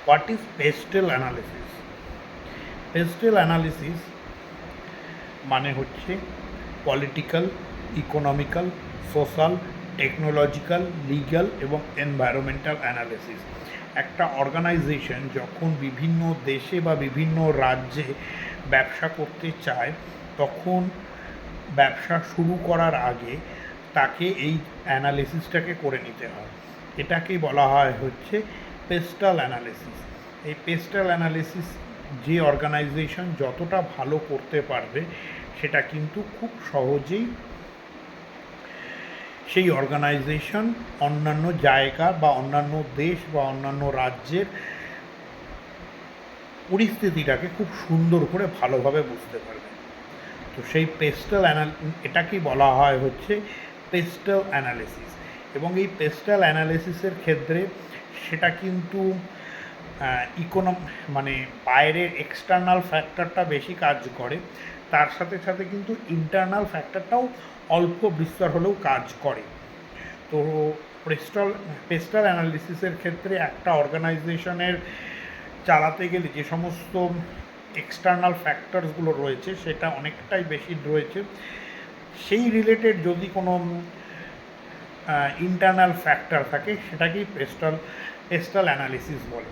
What is pastel analysis? Pastel analysis মানে হচ্ছে political, economical, social, technological, legal এবং environmental analysis. একটা organisation যখন বিভিন্ন দেশে বা বিভিন্ন রাজ্যে ব্যবসা করতে চায়, তখন ব্যবসা শুরু করার আগে তাকে এই অ্যানালিসিসটাকে করে নিতে হয়। এটাকেই বলা হয় হচ্ছে পেস্টাল অ্যানালিসিস। এই পেস্টাল অ্যানালিসিস যে অর্গানাইজেশন যতটা ভালো করতে পারবে, সেটা কিন্তু খুব সহজেই সেই অর্গানাইজেশন অন্যান্য জায়গা বা অন্যান্য দেশ বা অন্যান্য রাজ্যের পরিস্থিতিটাকে খুব সুন্দর করে ভালোভাবে বুঝতে পারবে। তো সেই পেস্টাল এটাকেই বলা হয় হচ্ছে পেস্টাল অ্যানালিসিস। এবং এই পেস্টাল অ্যানালিসিসের ক্ষেত্রে সেটা কিন্তু মানে বাইরের এক্সটার্নাল ফ্যাক্টরটা বেশি কাজ করে, তার সাথে সাথে কিন্তু ইন্টারনাল ফ্যাক্টরটাও অল্প বিস্তর হলেও কাজ করে। তো পেস্টাল অ্যানালিসিসের ক্ষেত্রে একটা অর্গানাইজেশনের চালাতে গেলে যে সমস্ত এক্সটার্নাল ফ্যাক্টরসগুলো রয়েছে, সেটা অনেকটাই বেশি রয়েছে। সেই রিলেটেড যদি কোনো ইন্টারনাল ফ্যাক্টর থাকে, সেটাকেই পেস্টাল অ্যানালিসিস বলে।